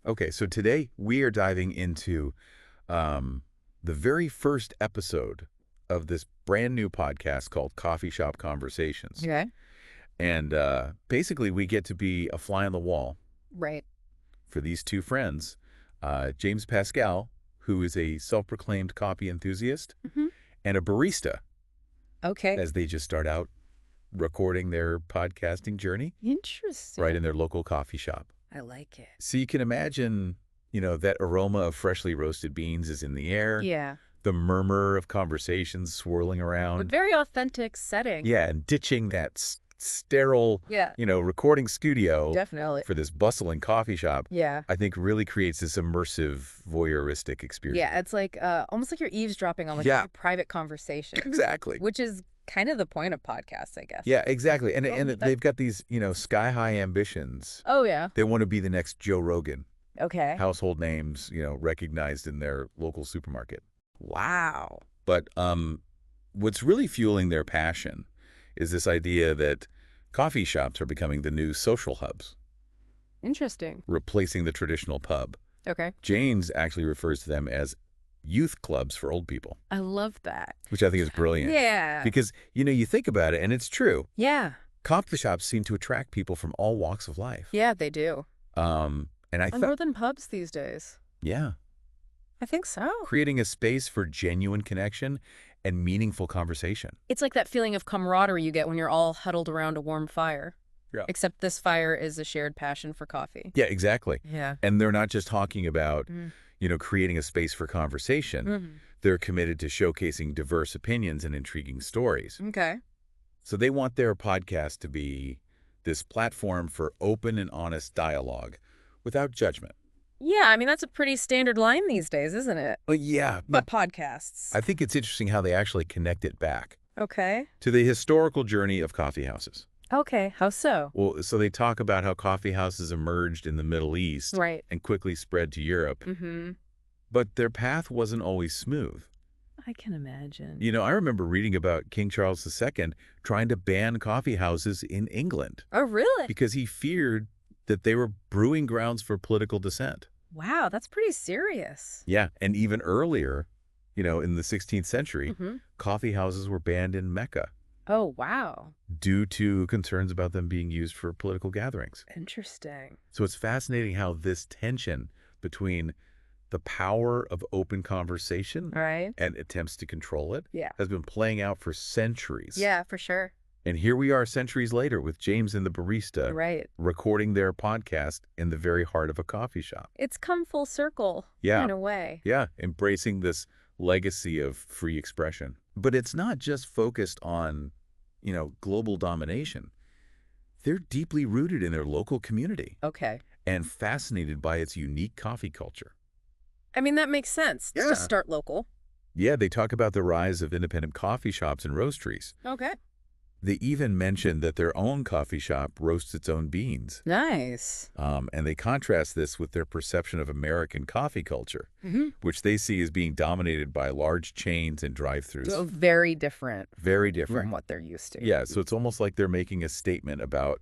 Okay, so today we are diving into um, the very first episode of this brand new podcast called Coffee Shop Conversations. Okay. And basically, we get to be a fly on the wall Right. for these two friends, James Pascal, who is a self-proclaimed coffee enthusiast, hmm and a barista, Okay. as they just start out recording their podcasting journey Interesting. right in their local coffee shop. I like it. So you can imagine, that aroma of freshly roasted beans is in the air. Yeah. The murmur of conversations swirling But around. very authentic setting. Yeah, and ditching that sterile, Yeah. recording studio Definitely. for this bustling coffee shop, Yeah. I think really creates this immersive, voyeuristic experience. Yeah. It's like almost like you're eavesdropping on like Yeah. a private conversation, Exactly. which is kind of the point of podcasts, I guess. Yeah, exactly. And, Oh, and that- they've got these, sky-high ambitions. Oh, yeah. They want to be the next Joe Rogan, Okay. household names, recognized in their local supermarket. Wow. But what's really fueling their passion is this idea that coffee shops are becoming the new social hubs, Interesting. replacing the traditional pub. Okay. James actually refers to them as youth clubs for old people, I love that. which I think is brilliant. Yeah. Because, you think about it, and it's true. Yeah. Coffee shops seem to attract people from all walks of life. Yeah, they do. And I More thought, than pubs these days. yeah, I think so. creating a space for genuine connection and meaningful conversation. It's like that feeling of camaraderie you get when you're all huddled around a warm fire. Yeah. Except this fire is a shared passion for coffee. Yeah, exactly. Yeah. And they're not just talking about, Mm. creating a space for conversation. Mhm. They're committed to showcasing diverse opinions and intriguing stories. Okay. So they want their podcast to be this platform for open and honest dialogue without judgment. Yeah, I mean, that's a pretty standard line these days, isn't it? Well, yeah, But podcasts. I think it's interesting how they actually connect it back Okay. to the historical journey of coffee houses. Okay. How so? Well, so they talk about how coffee houses emerged in the Middle East Right. and quickly spread to Europe, Mm-hmm. but their path wasn't always smooth. I can imagine. I remember reading about King Charles II trying to ban coffee houses in England Oh, really? because he feared that they were brewing grounds for political dissent. Wow, that's pretty serious. Yeah, and even earlier, in the 16th century, Mm-hmm. coffee houses were banned in Mecca Oh, wow. due to concerns about them being used for political gatherings. Interesting. So it's fascinating how this tension between the power of open conversation All right. and attempts to control it Yeah. has been playing out for centuries. Yeah, for sure. And here we are centuries later with James and the barista Right. recording their podcast in the very heart of a coffee shop. It's come full circle. Yeah. In a way. Yeah, embracing this legacy of free expression. But it's not just focused on, global domination. They're deeply rooted in their local community Okay. and fascinated by its unique coffee culture. I mean, that makes sense. Yeah. Just start local. Yeah, they talk about the rise of independent coffee shops and roasteries. Okay. They even mention that their own coffee shop roasts its own beans. Nice. And they contrast this with their perception of American coffee culture, Mm-hmm. which they see as being dominated by large chains and drive-thrus. So very different Very from different. what they're used to. Yeah, so it's almost like they're making a statement about,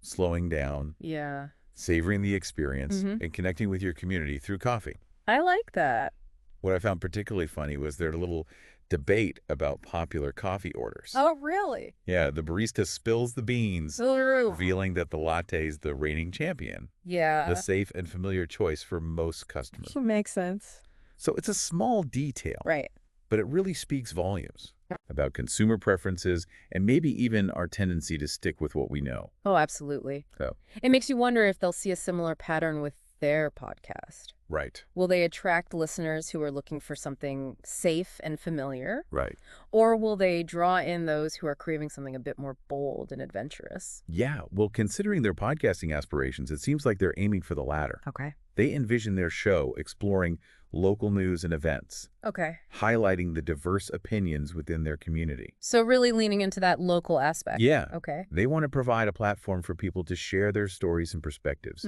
slowing down, Yeah. savoring the experience, Mhm. and connecting with your community through coffee. I like that. What I found particularly funny was their little debate about popular coffee orders. Oh, really? Yeah, the barista spills the beans, Ooh. revealing that the latte is the reigning champion, Yeah. the safe and familiar choice for most customers. Makes sense. So it's a small detail, Right. but it really speaks volumes about consumer preferences and maybe even our tendency to stick with what we know. Oh, absolutely. So, It makes you wonder if they'll see a similar pattern with their podcast. right, Will they attract listeners who are looking for something safe and familiar? right. Or will they draw in those who are craving something a bit more bold and adventurous? Yeah, well, considering their podcasting aspirations, it seems like they're aiming for the latter. Okay. They envision their show exploring local news and events, Okay. highlighting the diverse opinions within their community. So really leaning into that local aspect. Yeah. Okay. They want to provide a platform for people to share their stories and perspectives,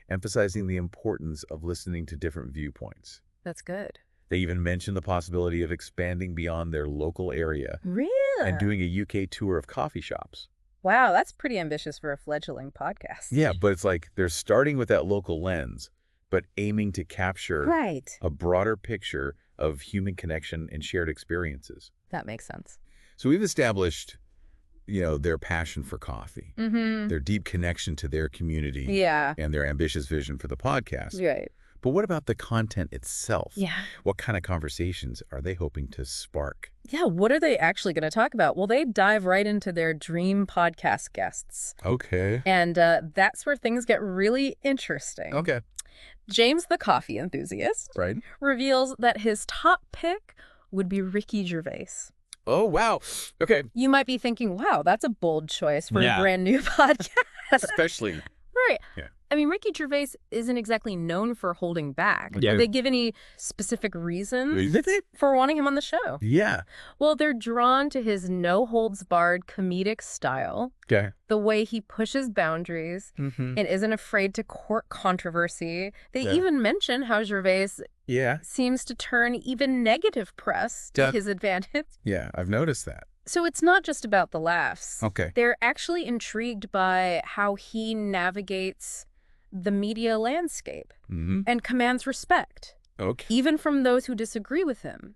emphasizing the importance of listening to different viewpoints. That's good. They even mention the possibility of expanding beyond their local area Really? and doing a UK tour of coffee shops. Wow, that's pretty ambitious for a fledgling podcast. Yeah, but it's like they're starting with that local lens, but aiming to capture Right. a broader picture of human connection and shared experiences. That makes sense. So we've established, their passion for coffee, Mm-hmm. their deep connection to their community, Yeah. and their ambitious vision for the podcast. Right. But what about the content itself? Yeah. What kind of conversations are they hoping to spark? Yeah, what are they actually going to talk about? Well, they dive right into their dream podcast guests. Okay. And that's where things get really interesting. Okay. James the coffee enthusiast Right. reveals that his top pick would be Ricky Gervais. Oh, wow. Okay. You might be thinking, wow, that's a bold choice for Yeah. a brand new podcast. Especially. Right. Yeah. I mean, Ricky Gervais isn't exactly known for holding back. Yeah. Did they give any specific reasons Did they? for wanting him on the show? Yeah. Well, they're drawn to his no-holds-barred comedic style, Okay. the way he pushes boundaries Mm-hmm. and isn't afraid to court controversy. They Yeah. even mention how Gervais Yeah. seems to turn even negative press to Yeah. his advantage. Yeah. I've noticed that. So it's not just about the laughs. Okay. They're actually intrigued by how he navigates the media landscape Mm-hmm. and commands respect, Okay. even from those who disagree with him.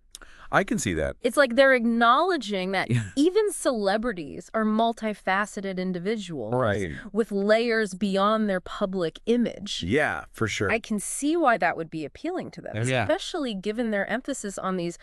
I can see that. It's like they're acknowledging that Yeah. even celebrities are multifaceted individuals Right. with layers beyond their public image. Yeah, for sure. I can see why that would be appealing to them, Yeah. especially given their emphasis on these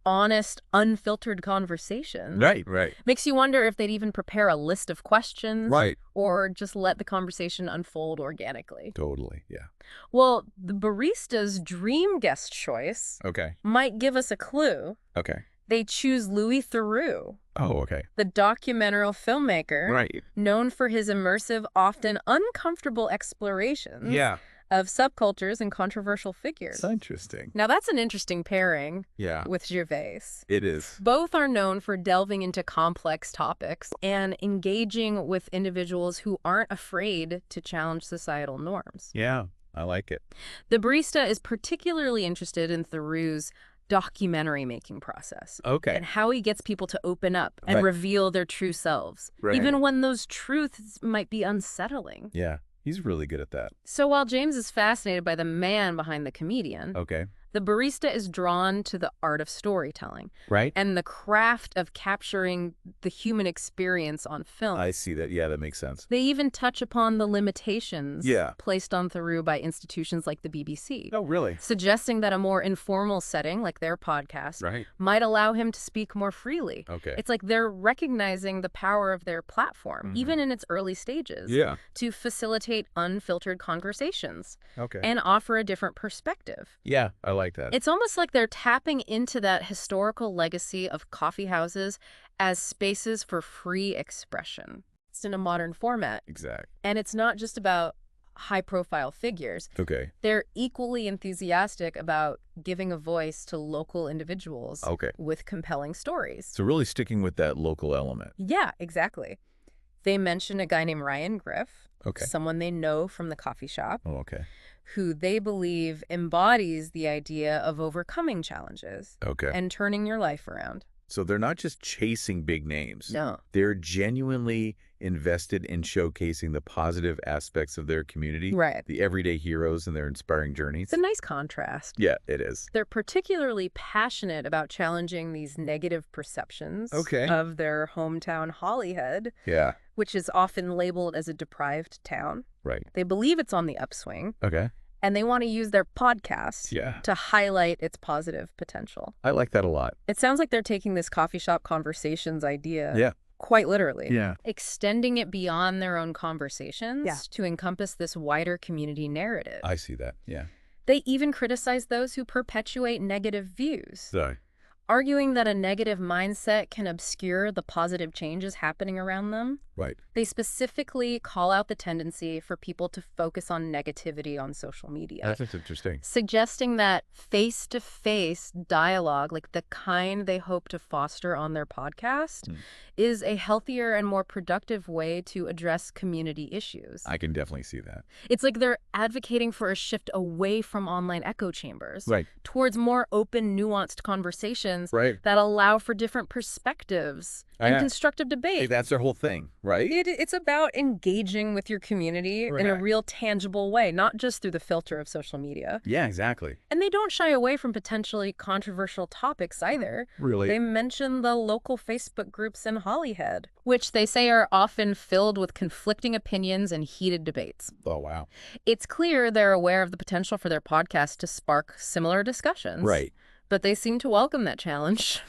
honest, unfiltered conversations. Right. Makes you wonder if they'd even prepare a list of questions Right. or just let the conversation unfold organically. Totally. Yeah. Well, the barista's dream guest choice Okay. might give us a clue. Okay. They choose Louis Theroux, Oh, okay. the documentary filmmaker Right. known for his immersive, often uncomfortable explorations Yeah. of subcultures and controversial figures. It's interesting. Now, that's an interesting pairing Yeah. with Gervais. It is. Both are known for delving into complex topics and engaging with individuals who aren't afraid to challenge societal norms. Yeah. I like it. The barista is particularly interested in Theroux's documentary making process Okay. and how he gets people to open up and Right. reveal their true selves, Right. even when those truths might be unsettling. Yeah. He's really good at that. So while James is fascinated by the man behind the comedian, Okay. the barista is drawn to the art of storytelling Right? and the craft of capturing the human experience on film. I see that. Yeah, that makes sense. They even touch upon the limitations Yeah. placed on Theroux by institutions like the BBC, Oh, really? suggesting that a more informal setting like their podcast Right. might allow him to speak more freely. Okay. It's like they're recognizing the power of their platform, Mhm. even in its early stages, Yeah. to facilitate unfiltered conversations Okay. and offer a different perspective. Yeah, I like that. It's almost like they're tapping into that historical legacy of coffee houses as spaces for free expression. It's in a modern format. Exact. And it's not just about high-profile figures. Okay. They're equally enthusiastic about giving a voice to local individuals Okay. with compelling stories. So really sticking with that local element. Yeah, exactly. They mention a guy named Ryan Griff, Okay. someone they know from the coffee shop, Oh, okay. who they believe embodies the idea of overcoming challenges Okay. and turning your life around. So they're not just chasing big names. No. They're genuinely invested in showcasing the positive aspects of their community, Right. the everyday heroes and their inspiring journeys. It's a nice contrast. Yeah, it is. They're particularly passionate about challenging these negative perceptions Okay. of their hometown Hollyhead, Yeah. which is often labeled as a deprived town. Right. They believe it's on the upswing, Okay. and they want to use their podcast Yeah. to highlight its positive potential. I like that a lot. It sounds like they're taking this coffee shop conversations idea Yeah. quite literally, Yeah. extending it beyond their own conversations Yeah. to encompass this wider community narrative. I see that. Yeah. They even criticize those who perpetuate negative views, So, arguing that a negative mindset can obscure the positive changes happening around them. right. They specifically call out the tendency for people to focus on negativity on social media, That's interesting. suggesting that face-to-face dialogue, like the kind they hope to foster on their podcast, is a healthier and more productive way to address community issues. I can definitely see that. It's like they're advocating for a shift away from online echo chambers Right. towards more open, nuanced conversations conversations Right. that allow for different perspectives and constructive Hey, debate. that's their whole thing, right? It's about engaging with your community in a Right. real tangible way, not just through the filter of social media. Yeah, exactly. And they don't shy away from potentially controversial topics either. Really? They mention the local Facebook groups in Hollyhead, which they say are often filled with conflicting opinions and heated debates. Oh, wow. It's clear they're aware of the potential for their podcast to spark similar discussions. Right. But they seem to welcome that challenge.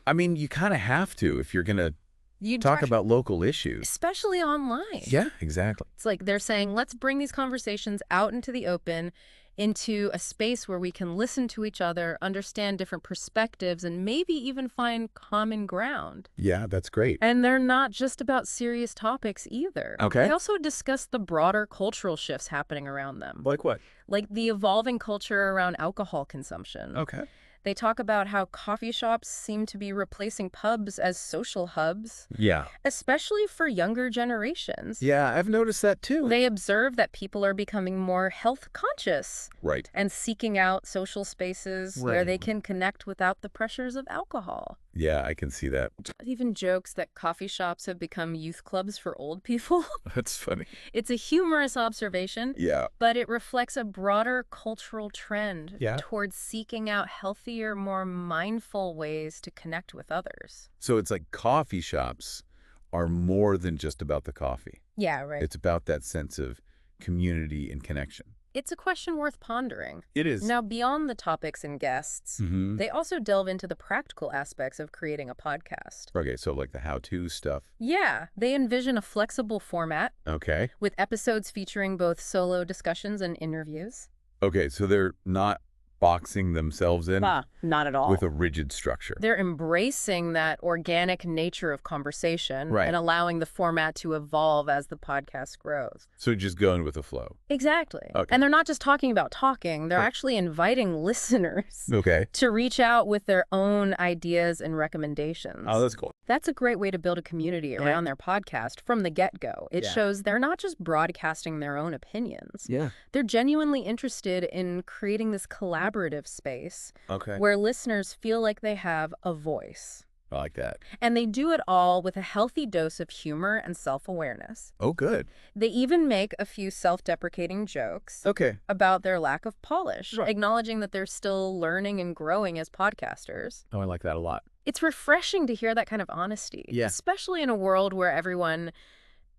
I mean, you kind of have to if you're going to You talk about local issues. especially online. Yeah, exactly. It's like they're saying, let's bring these conversations out into the open, into a space where we can listen to each other, understand different perspectives, and maybe even find common ground. Yeah, that's great. And they're not just about serious topics either. Okay. They also discuss the broader cultural shifts happening around them, Like what? like the evolving culture around alcohol consumption. Okay. They talk about how coffee shops seem to be replacing pubs as social hubs, Yeah. especially for younger generations. Yeah, I've noticed that too. They observe that people are becoming more health conscious Right. and seeking out social spaces where they can connect without the pressures of alcohol. Yeah, I can see that. It even jokes that coffee shops have become youth clubs for old people. That's funny. It's a humorous observation, Yeah. but it reflects a broader cultural trend Yeah. towards seeking out healthier, more mindful ways to connect with others. So it's like coffee shops are more than just about the coffee. Yeah, right. It's about that sense of community and connection. It's a question worth pondering. It is. Now, beyond the topics and guests, Mm-hmm. they also delve into the practical aspects of creating a podcast. Okay, so like the how-to stuff. Yeah, they envision a flexible format Okay. with episodes featuring both solo discussions and interviews. Okay, so they're not boxing themselves in Not at all. with a rigid structure. They're embracing that organic nature of conversation Right. and allowing the format to evolve as the podcast grows. So just going with the flow. Exactly. Okay. And they're not just talking about talking, they're Right. actually inviting listeners Okay. to reach out with their own ideas and recommendations. Oh, that's cool. That's a great way to build a community around their podcast from the get-go. It Yeah. shows they're not just broadcasting their own opinions. Yeah. They're genuinely interested in creating this collaborative space Okay. where listeners feel like they have a voice. I like that. And they do it all with a healthy dose of humor and self-awareness. Oh, good. They even make a few self-deprecating jokes Okay. about their lack of polish, Right. acknowledging that they're still learning and growing as podcasters. Oh, I like that a lot. It's refreshing to hear that kind of honesty, Yeah. especially in a world where everyone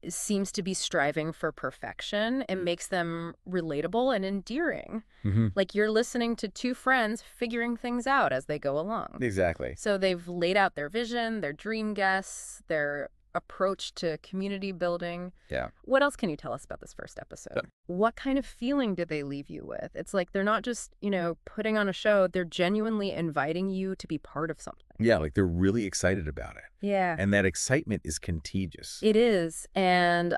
seems to be striving for perfection. It makes them relatable and endearing. Mm-hmm. Like you're listening to two friends figuring things out as they go along. Exactly. So they've laid out their vision, their dream guests, their approach to community building. Yeah. What else can you tell us about this first episode? What kind of feeling did they leave you with? It's like they're not just, putting on a show. They're genuinely inviting you to be part of something. Yeah, like they're really excited about it. Yeah. And that excitement is contagious. It is. And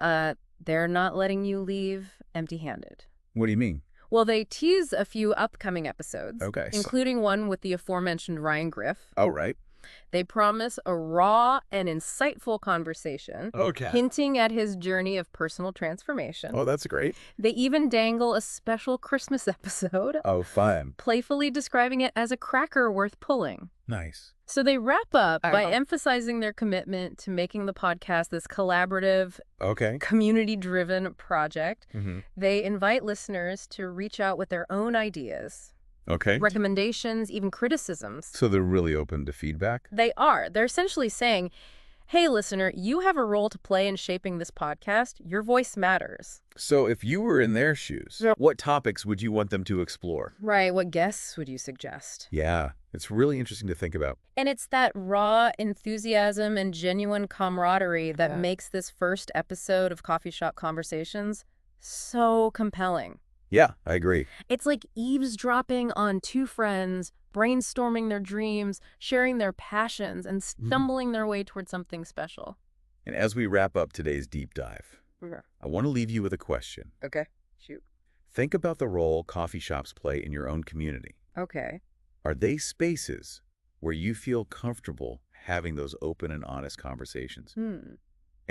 they're not letting you leave empty-handed. What do you mean? Well, they tease a few upcoming episodes, Okay. including one with the aforementioned Ryan Griff. Oh, right. They promise a raw and insightful conversation, Okay. hinting at his journey of personal transformation. Oh, that's great. They even dangle a special Christmas episode, Oh, fun. playfully describing it as a cracker worth pulling. Nice. So they wrap up by Uh-huh. emphasizing their commitment to making the podcast this collaborative, Okay. community-driven project. Mm-hmm. They invite listeners to reach out with their own ideas, Okay. recommendations, even criticisms. So they're really open to feedback? They are. They're essentially saying, hey, listener, you have a role to play in shaping this podcast. Your voice matters. So if you were in their shoes, what topics would you want them to explore? Right. What guests would you suggest? Yeah, it's really interesting to think about. And it's that raw enthusiasm and genuine camaraderie that Yeah. makes this first episode of Coffee Shop Conversations so compelling. Yeah, I agree. It's like eavesdropping on two friends, brainstorming their dreams, sharing their passions, and stumbling their way towards something special. And as we wrap up today's deep dive, I want to leave you with a question. Okay. Shoot. Think about the role coffee shops play in your own community. Okay. Are they spaces where you feel comfortable having those open and honest conversations? And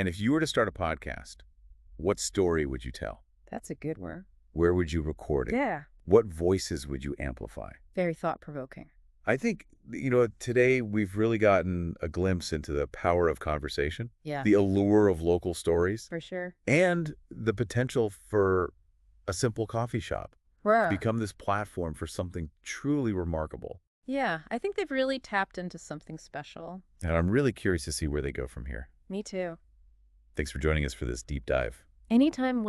if you were to start a podcast, what story would you tell? That's a good one. Where would you record it? Yeah. What voices would you amplify? Very thought-provoking. I think, today we've really gotten a glimpse into the power of conversation, Yeah, the allure of local stories, for sure. and the potential for a simple coffee shop to Bruh. become this platform for something truly remarkable. Yeah, I think they've really tapped into something special. And I'm really curious to see where they go from here. Me too. Thanks for joining us for this deep dive. Anytime